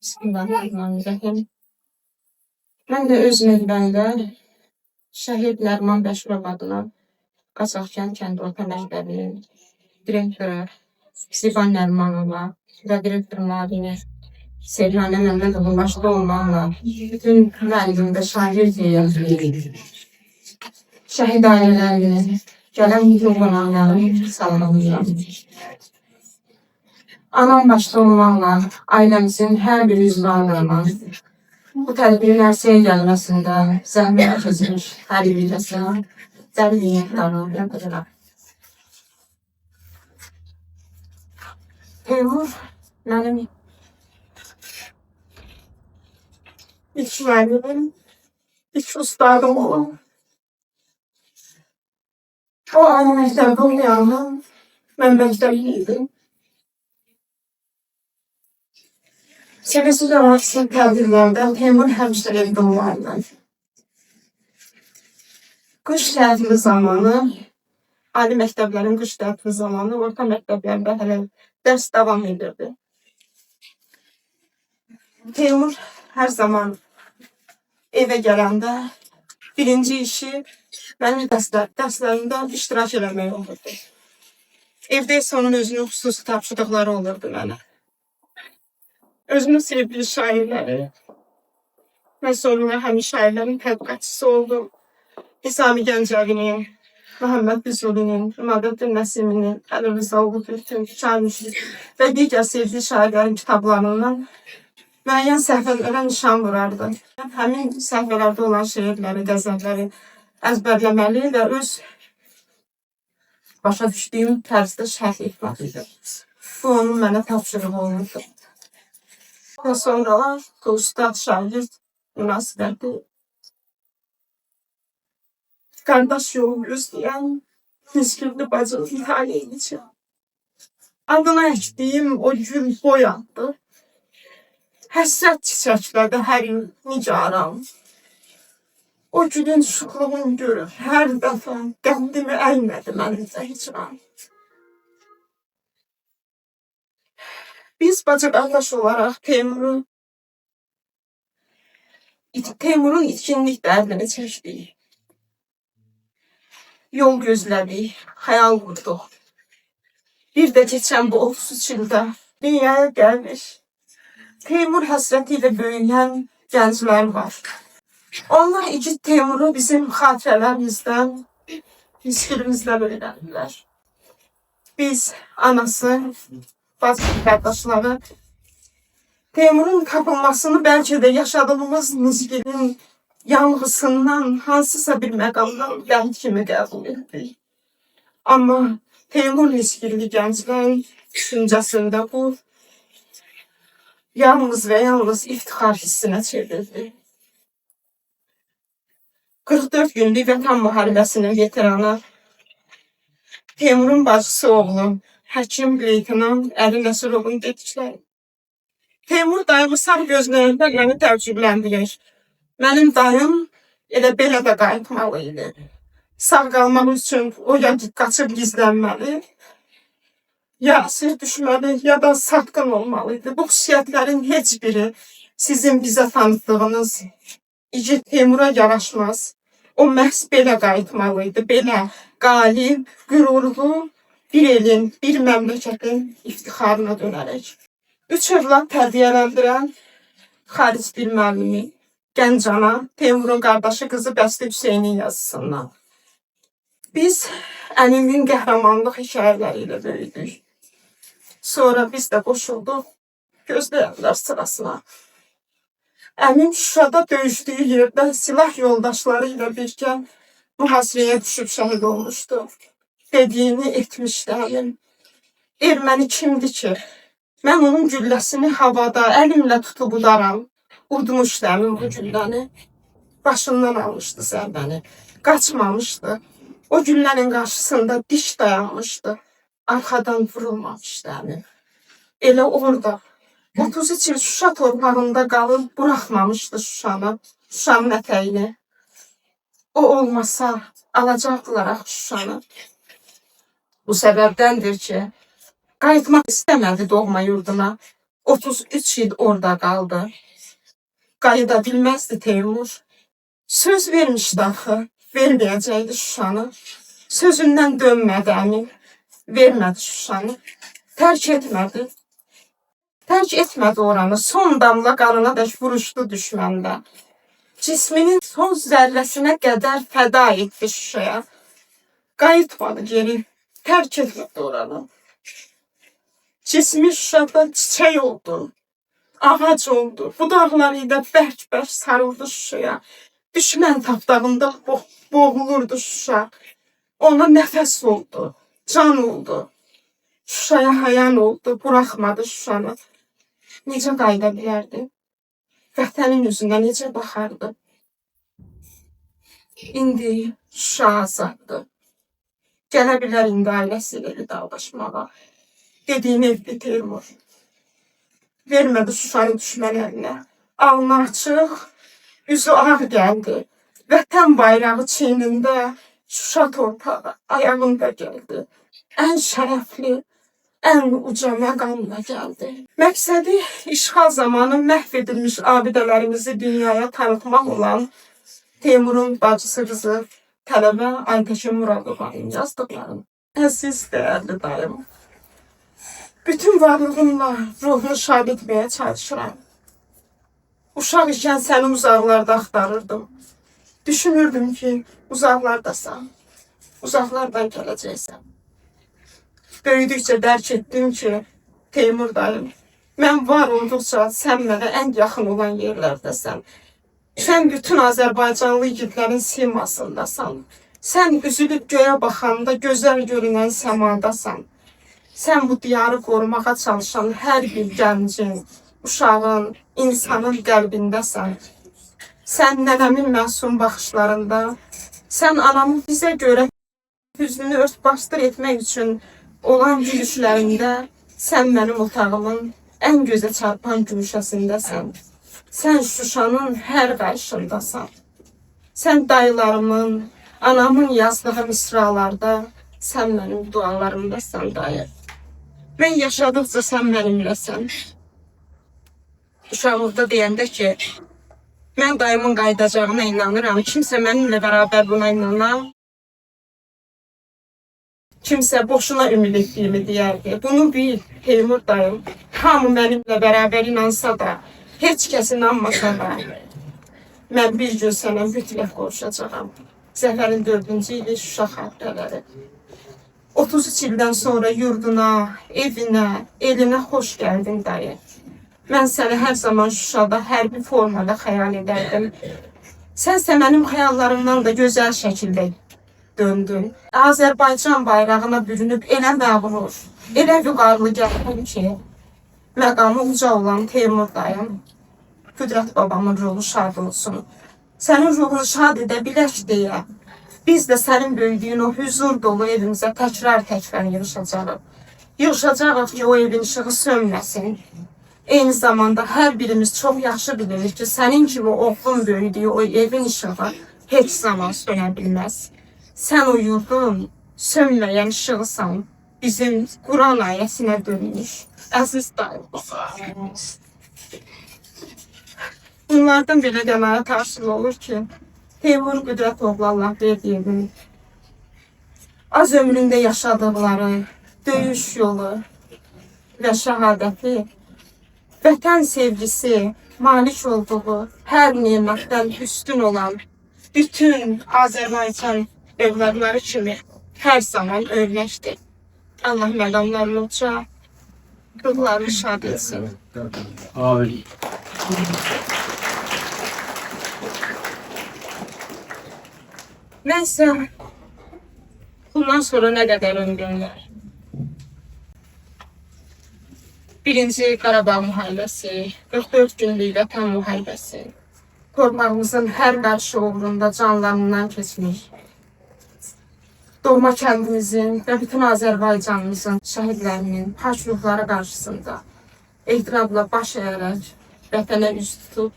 Bismillahirrahmanirrahim. Mən də öz növbəndə şəhid Ləman Bəşirov adına Qaçaqkən kənd orta məktəbinin direktoru Ziban Nərmanova və direktor müavini Sevranə Məmmədova başda olmaqla bütün müəllim və şagird heyətini, şəhid ailələrini, gələn bütün qonaqları salamlayıram. Anam başda olmaqla ailəmizin hər bir üzvlarına bu tədbirin ərsəyə gəlməsində zəhmət çəkmiş hər bir kəsə dərin minnətdarlıq bildirirəm. Teymur mənim ilk müəllimim, ilk ustadım olub. O ali məktəbdə olmayanla mən məktəbliydim. Səbəsi də vaxtsız tədbirlərdə Teymur həmişə evdə olardı. Qış tətili zamanı, ali məktəblərin qış tətili zamanı, orta məktəblərdə hələ dərs davam edirdi. Teymur hər zaman evə gələndə birinci işi mənim dərslərimdə iştirak eləmək olurdu. Evdə isə onun özünün xüsusi tapşırıqları olurdu mənə. Özünün sevdiği şairləri. Mən sonra həmin şairlərin tədqiqatçısı oldum. Nizami Gəncəvinin, Məhəmməd Füzulinin, İmadəddin Nəsiminin, Əli Rıza Ulutürkün, Kamilin və digər sevdiği şairlərin kitablarından müəyyən səhvələrə nişan vurardı. Həmin səhvələrdə olan şeirləri, qəzəlləri əzbərləməli və öz başa düşdüyüm tərzdə şərh etməlidir. Bu onun mənə tapşırığı olurdu. Və sonralar ustad-şagird münasibəti qardaş yolu gözləyən Nizgirli bacının taleyi adına əkdiyim o gül boyandı. Həsrət çiçəklədi hər il nigaran. O gülün şuxluğunu görüb hər dəfə qəndimi əymədi mənimcə hicran. Biz bacı qardaş olaraq Teymurun itkinlik dərdini çəkdik. Yol gözlədik, xəyal qurduq. Bir də keçən bu 33 ildə dünyaya gəlmiş Teymur həsrəti ilə böyüyən gənclər var. Onlar igid Teymuru bizim xatirələrimizdən, hiskirimizdən öyrənirlər. Biz, anası, bacı qardaşları Teymurun tapılmasını bəlkə də yaşadığımız Nizgilin yanğısından hansısa bir məqamdan ləng kimi qəbul etdik. Amma Teymur Nizgilli gənclərin düşüncəsində bu yalnız və yalnız iftixar hissinə çevrildi. 44 günlük Vətən müharibəsinin veteranı Teymurun bacısı oğlu həkim leytenant Əli Nəsirovun dedikləri. Teymur dayımı sağ gözlərində məni təəccübləndirir. Mənim dayım elə belə də qayıtmalı idi. Sağ qalmaq üçün o ya qaçıb gizlənməli, ya əsir düşməli, ya da satqın olmalıydı. Bu xüsusiyyətlərin heç biri sizin bizə tanıtdığınız igid Teymura yaraşmaz. O məhz belə qayıtmalıydı. Belə qalib, qürurlu bir elin, bir məmləkətin iftixarına dönərək. 3 övlad tərbiyələndirən xaric dil müəllimi Gənc ana Teymurun qardaşı qızı Bəsti Hüseynin yazısından. Biz ənimin qəhrəmanlıq hekayələri ilə böyüdük. Sonra biz də qoşulduq gözləyənlər sırasına. Əmim Şuşada döyüşdüyü yerdə silah yoldaşları ilə birgə mühasirəyə düşüb şəhid olmuşdu. Dediyini etmişdi əmim. Erməni kimdir ki? Mən onun gülləsini havada əlimlə tutub udaram. Udmuşdu əmim bu gülləni. Başından almışdı zərbəni. Qaçmamışdı. O güllənin qarşısında diş dayanmışdı. Arxadan vurulmamışdı əmim. Elə orada 33 il Şuşa torpağında qalıb buraxmamışdı Şuşanı, Şuşanın ətəyini. O olmasa alacaqdılar Şuşanı. Bu səbəbdəndir ki, qayıtmaq istəmədi doğma yurduna. 33 il orada qaldı. Qayıda bilməzdi Teymur. Söz vermişdi axı, verməyəcəkdi Şuşanı. Sözündən dönmədi əmin, vermədi Şuşanı. Tərk etmədi. Tərk etmədi oranı, son damla qanına dək vuruşdu düşməndə. Cisminin son zərrəsinə qədər fəda etdi Şuşaya. Qayıtmadı geri, tərk etmədi oranı. Cismi Şuşada çiçək oldu, ağac oldu. Budaqları ilə bərk-bərk sarıldı Şuşaya. Düşmən tapdağında boğulurdu Şuşa. Ona nəfəs oldu, can oldu. Şuşaya hayan oldu, buraxmadı Şuşanı. Necə qayıda bilərdi? Vətənin üzünə necə baxardı? İndi Şuşa azaddır. Gələ bilər indi ailəsi ilə vidalaşmağa. Dediyini etdi Teymur. Vermədi Şuşanı düşmən əlinə. Alnı açıq, üzü ağ gəldi. Vətən bayrağı çiynində, Şuşa torpağı ayağında gəldi. Ən şərəfli, ən uca məqamla gəldi. Məqsədi işğal zamanı məhv edilmiş abidələrimizi dünyaya tanıtmaq olan Teymurun bacısı qızı tələbə Aytəkin Muradovanın yazdıqlarını. Əziz, dəyərli dayım, bütün varlığımla ruhunu şad etməyə çalışıram. Uşaq ikən səni uzaqlarda axtarırdım. Düşünürdüm ki, uzaqlardasan, uzaqlardan gələcəksən. Böyüdükcə dərk etdim ki, Teymur dayım, mən var olduqca sən mənə ən yaxın olan yerlərdəsən. Sən bütün Azərbaycanlı yiğitlərin simasındasan. Sən üzülüb göyə baxanda gözəl görünən səmadasan. Sən bu diyarı qorumağa çalışan hər bir gəncin, uşağın, insanın qəlbindəsən. Sən nənəmin məsum baxışlarında, sən anamın bizə görə hüznünü ört-basdır etmək üçün olan gülüşlərində, sən mənim otağımın ən gözə çarpan gülüşəsindəsən. Sən Şuşanın hər qayışındasan. Sən dayılarımın, anamın yazdığı misralarda, sən mənim dualarımdasan dayı. Mən yaşadıqca sən mənimləsən. Uşaqlıqda deyəndə ki, mən dayımın qayıdacağına inanıram. Kimsə mənimlə bərabər buna inanan, kimsə boşuna ümid etdiyimi deyərdi. Bunu bil, Teymur dayım, hamı mənimlə bərabər inansa da, heç kəs inanmasa da, mən bir gün sənə mütləq qovuşacağam. Zəfərin 4-cü ili Şuşa xatirələri. 33 ildən sonra yurduna, evinə, elinə xoş gəldin dayı. Mən səni hər zaman Şuşada hərbi formada xəyal edərdim. Sənsə mənim xəyallarımdan da gözəl şəkildə döndün. Azərbaycan bayrağına bürünüb elə məğrur, elə vüqarlı gəldin ki, məqamı uca olan Teymur dayım, Qüdrət babamın ruhu şad olsun. Sənin ruhunu şad edə bilək deyə, biz də sənin böyüdüyün o hüzur dolu evimizə təkrar yığışacağıq. Yığışacağıq ki, o evin işığı sönməsin. Eyni zamanda hər birimiz çox yaxşı bilirik ki, sənin kimi oğlun böyüdüyü o evin işığı heç zaman sönə bilməz. Sən o yurdun sönməyən işığısan, bizim Quran ayəsinə dönmüş. Əziz dayım. Bunlardan belə qənaət hasıl olur ki, Teymur Qüdrət oğlu Allah verdiyi az ömründə yaşadıqları, döyüş yolu və şəhadəti, vətən sevgisi, malik olduğu hər nemətdən üstün olan bütün Azərbaycan övladları kimi hər zaman örnəkdir. Allah məqamlarını uca, ruhlarını şad etsin. Amin. Nəysə, bundan sonra nə qədər ömrüm var? Birinci Qarabağ müharibəsi, 44 günlük vətən müharibəsi, torpağımızın hər qarşı uğrunda canlarından keçmiş, doğma kəndimizin və bütün Azərbaycanımızın şəhidlərinin pak ruhları qarşısında ehtiramla baş əyərək vətənə üz tutub,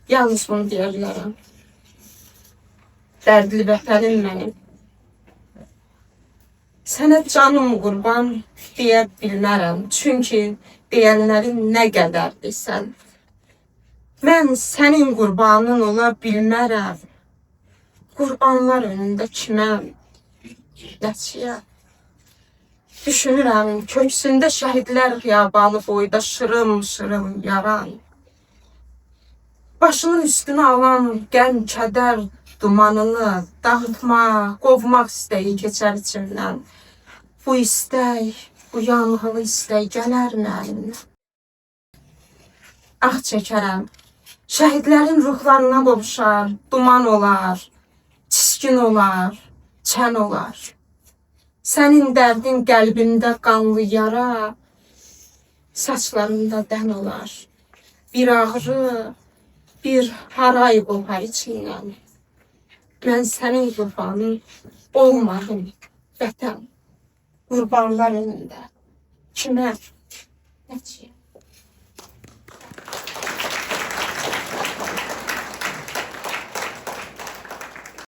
yalnız bunu deyə bilərəm. Dərdli vətənim mənim. Sənə canım qurban deyə bilmərəm. Çünki deyənlərin nə qədər desən. Mən sənin qurbanın ola bilmərəm. Qurbanlar önündə kiməm? Nəçiyəm? Düşünürəm, köksündə şəhidlər xiyabanı boyda şırım-şırım yaran. Başının üstünə alan qəm, kədər dumanını dağıtma, qovmaq istəyi keçər içimdən. Bu istək, bu yanğılı istək gələrmi əlimdən? Ah çəkərəm, şəhidlərin ruhlarına qovuşar, duman olar, çiskin olar, çən olar. Sənin dərdin qəlbimdə qanlı yara, saçlarımda dən olar. Bir ağrı, bir haray qopar içindən. Mən sənin qurbanın olmadım vətən. Qurbanlar önündə kimə, nəçiyəm?